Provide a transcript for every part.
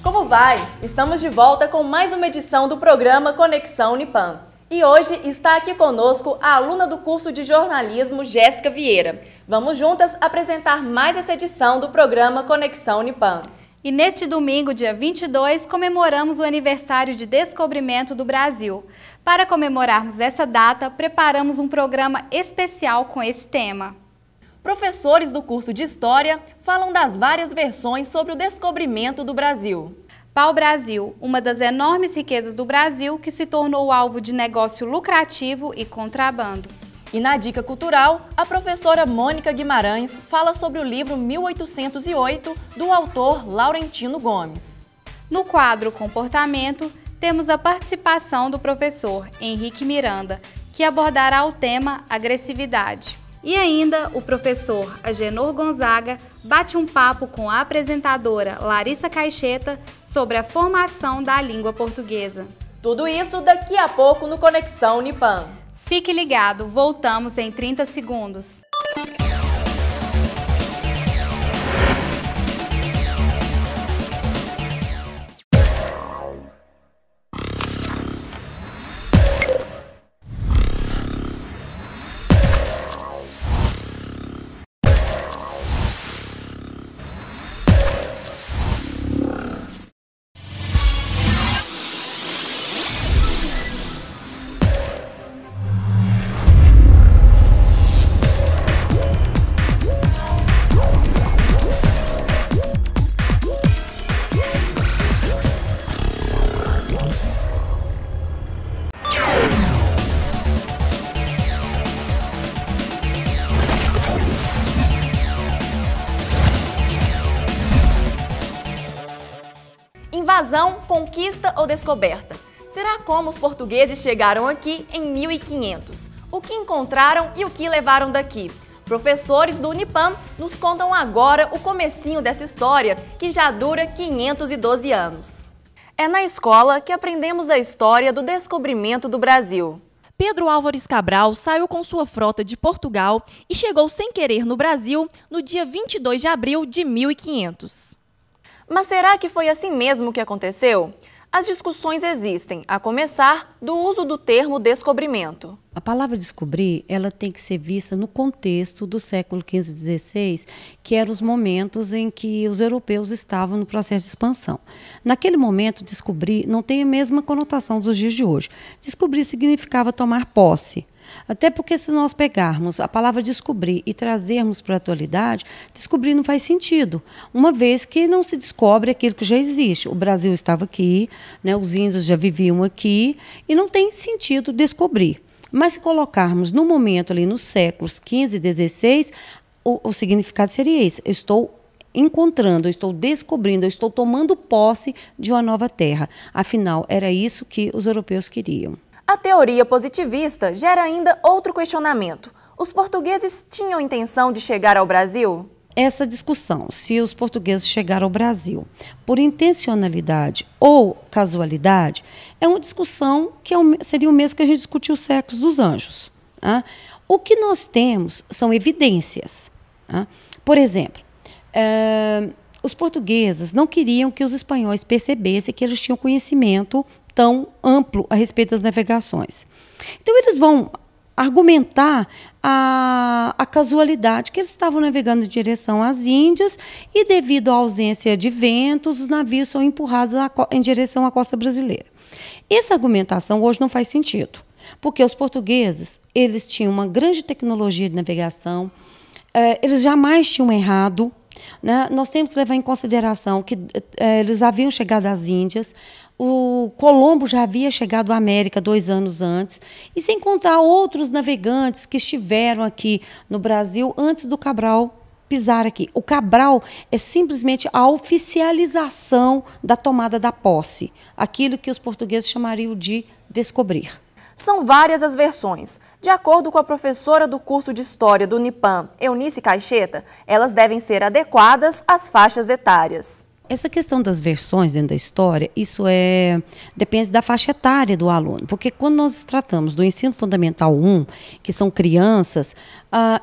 Como vai? Estamos de volta com mais uma edição do programa Conexão Unipam. E hoje está aqui conosco a aluna do curso de jornalismo, Jéssica Vieira. Vamos juntas apresentar mais essa edição do programa Conexão Unipam. E neste domingo, dia 22, comemoramos o aniversário de descobrimento do Brasil. Para comemorarmos essa data, preparamos um programa especial com esse tema. Professores do curso de História falam das várias versões sobre o descobrimento do Brasil. Pau-Brasil, uma das enormes riquezas do Brasil que se tornou alvo de negócio lucrativo e contrabando. E na dica cultural, a professora Mônica Guimarães fala sobre o livro 1808, do autor Laurentino Gomes. No quadro Comportamento, temos a participação do professor Henrique Miranda, que abordará o tema agressividade. E ainda, o professor Agenor Gonzaga bate um papo com a apresentadora Larissa Caixeta sobre a formação da língua portuguesa. Tudo isso daqui a pouco no Conexão Unipam. Fique ligado, voltamos em 30 segundos. Invasão, conquista ou descoberta? Será como os portugueses chegaram aqui em 1500? O que encontraram e o que levaram daqui? Professores do Unipam nos contam agora o comecinho dessa história, que já dura 512 anos. É na escola que aprendemos a história do descobrimento do Brasil. Pedro Álvares Cabral saiu com sua frota de Portugal e chegou sem querer no Brasil no dia 22 de abril de 1500. Mas será que foi assim mesmo que aconteceu? As discussões existem, a começar do uso do termo descobrimento. A palavra descobrir, ela tem que ser vista no contexto do século XV e XVI, que eram os momentos em que os europeus estavam no processo de expansão. Naquele momento, descobrir não tem a mesma conotação dos dias de hoje. Descobrir significava tomar posse. Até porque se nós pegarmos a palavra descobrir e trazermos para a atualidade, descobrir não faz sentido, uma vez que não se descobre aquilo que já existe. O Brasil estava aqui, né, os índios já viviam aqui e não tem sentido descobrir. Mas se colocarmos no momento ali nos séculos XV e XVI, o significado seria esse: eu estou encontrando, eu estou descobrindo, eu estou tomando posse de uma nova terra. Afinal, era isso que os europeus queriam. A teoria positivista gera ainda outro questionamento. Os portugueses tinham intenção de chegar ao Brasil? Essa discussão, se os portugueses chegaram ao Brasil por intencionalidade ou casualidade, é uma discussão que seria o mesmo que a gente discutiu os séculos dos anjos. Tá? O que nós temos são evidências. Tá? Por exemplo, os portugueses não queriam que os espanhóis percebessem que eles tinham conhecimento tão amplo a respeito das navegações. Então, eles vão argumentar a casualidade, que eles estavam navegando em direção às Índias e, devido à ausência de ventos, os navios são empurrados em direção à costa brasileira. Essa argumentação hoje não faz sentido, porque os portugueses eles tinham uma grande tecnologia de navegação, eles jamais tinham errado. Né? Nós temos que levar em consideração que eles haviam chegado às Índias, o Colombo já havia chegado à América 2 anos antes, e sem contar outros navegantes que estiveram aqui no Brasil antes do Cabral pisar aqui. O Cabral é simplesmente a oficialização da tomada da posse, aquilo que os portugueses chamariam de descobrir. São várias as versões. De acordo com a professora do curso de História do Unipam, Eunice Caixeta, elas devem ser adequadas às faixas etárias. Essa questão das versões dentro da história, depende da faixa etária do aluno, porque quando nós tratamos do ensino fundamental 1, que são crianças,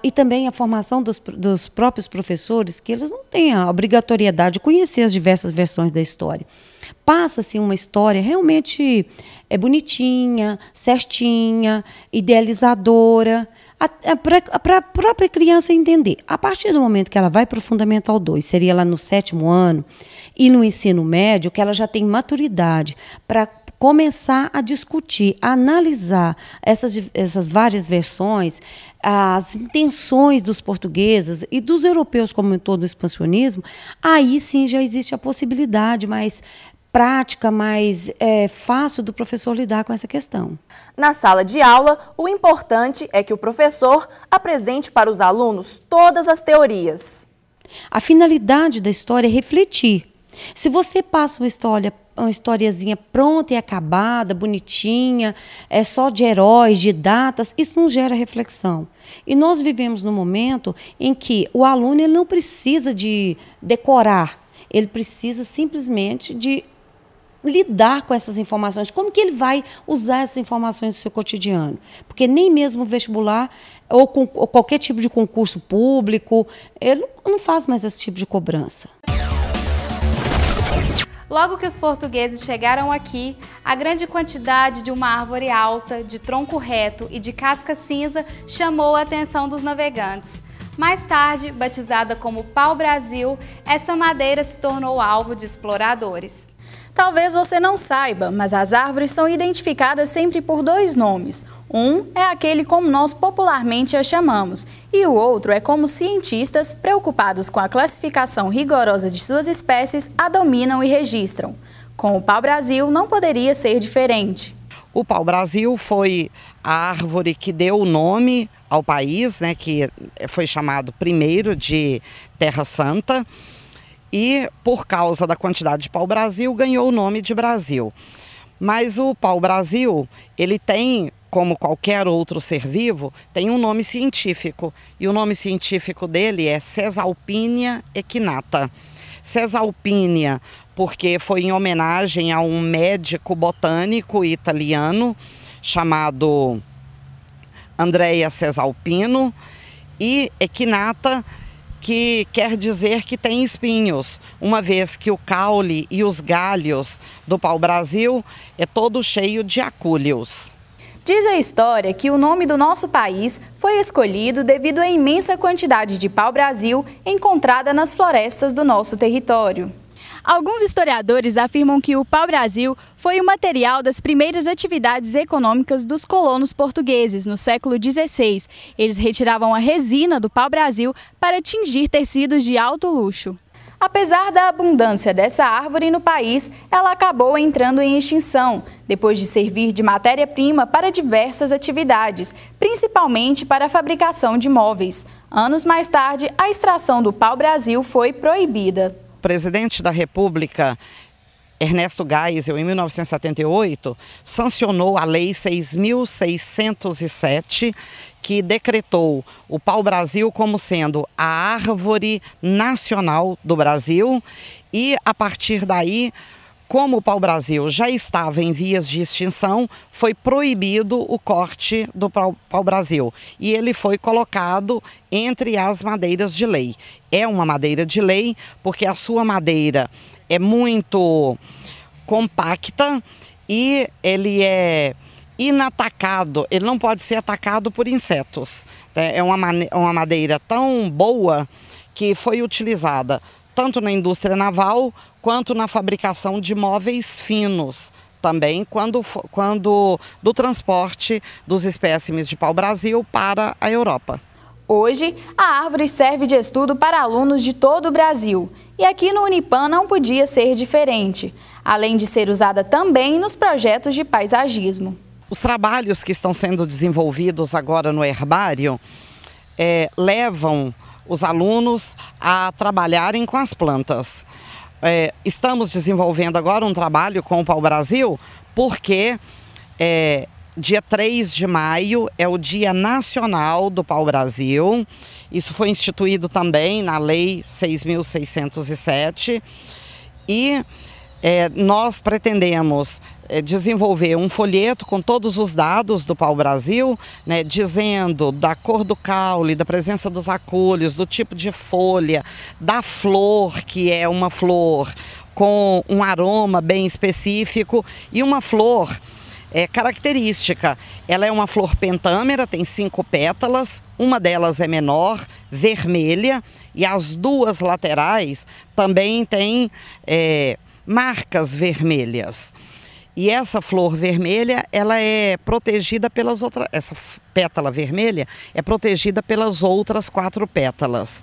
e também a formação dos próprios professores, que eles não têm a obrigatoriedade de conhecer as diversas versões da história. Passa-se uma história realmente bonitinha, certinha, idealizadora, para a própria criança entender. A partir do momento que ela vai para o Fundamental 2, seria lá no 7º ano, e no ensino médio, que ela já tem maturidade para começar a discutir, a analisar essas várias versões, as intenções dos portugueses e dos europeus como em todo o expansionismo, aí sim já existe a possibilidade mais prática, mais fácil do professor lidar com essa questão. Na sala de aula, o importante é que o professor apresente para os alunos todas as teorias. A finalidade da história é refletir. Se você passa uma historiazinha pronta e acabada, bonitinha, só de heróis, de datas, isso não gera reflexão. E nós vivemos num momento em que o aluno ele não precisa de decorar, ele precisa simplesmente de lidar com essas informações. Como que ele vai usar essas informações no seu cotidiano? Porque nem mesmo o vestibular ou qualquer tipo de concurso público, ele não faz mais esse tipo de cobrança. Logo que os portugueses chegaram aqui, a grande quantidade de uma árvore alta, de tronco reto e de casca cinza chamou a atenção dos navegantes. Mais tarde, batizada como pau-brasil, essa madeira se tornou alvo de exploradores. Talvez você não saiba, mas as árvores são identificadas sempre por dois nomes. Um é aquele como nós popularmente a chamamos, e o outro é como cientistas, preocupados com a classificação rigorosa de suas espécies, a dominam e registram. Com o pau-brasil não poderia ser diferente. O pau-brasil foi a árvore que deu o nome ao país, né, que foi chamado primeiro de Terra Santa, e por causa da quantidade de pau-brasil ganhou o nome de Brasil. Mas o pau-brasil, ele tem, como qualquer outro ser vivo, tem um nome científico. E o nome científico dele é Caesalpinia equinata. Caesalpinia, porque foi em homenagem a um médico botânico italiano chamado Andrea Caesalpino, e equinata, que quer dizer que tem espinhos, uma vez que o caule e os galhos do pau-brasil é todo cheio de acúlios. Diz a história que o nome do nosso país foi escolhido devido à imensa quantidade de pau-brasil encontrada nas florestas do nosso território. Alguns historiadores afirmam que o pau-brasil foi o material das primeiras atividades econômicas dos colonos portugueses no século XVI. Eles retiravam a resina do pau-brasil para tingir tecidos de alto luxo. Apesar da abundância dessa árvore no país, ela acabou entrando em extinção, depois de servir de matéria-prima para diversas atividades, principalmente para a fabricação de móveis. Anos mais tarde, a extração do pau-brasil foi proibida. O presidente da República, Ernesto Geisel, em 1978, sancionou a Lei 6.607, que decretou o pau-brasil como sendo a árvore nacional do Brasil, e a partir daí, como o pau-brasil já estava em vias de extinção, foi proibido o corte do pau-brasil e ele foi colocado entre as madeiras de lei. É uma madeira de lei porque a sua madeira é muito compacta e ele é inatacado, ele não pode ser atacado por insetos. É uma madeira tão boa que foi utilizada tanto na indústria naval quanto na fabricação de móveis finos, também do transporte dos espécimes de pau-brasil para a Europa. Hoje, a árvore serve de estudo para alunos de todo o Brasil. E aqui no Unipam não podia ser diferente, além de ser usada também nos projetos de paisagismo. Os trabalhos que estão sendo desenvolvidos agora no herbário levam os alunos a trabalharem com as plantas. Estamos desenvolvendo agora um trabalho com o pau-brasil porque dia 3 de maio é o Dia Nacional do Pau-Brasil. Isso foi instituído também na Lei 6.607. E nós pretendemos desenvolver um folheto com todos os dados do pau-brasil, né, dizendo da cor do caule, da presença dos acúlios, do tipo de folha, da flor, que é uma flor com um aroma bem específico e uma flor característica. Ela é uma flor pentâmera, tem 5 pétalas, uma delas é menor, vermelha, e as 2 laterais também têm marcas vermelhas. E essa flor vermelha, ela é protegida pelas outras, essa pétala vermelha é protegida pelas outras 4 pétalas.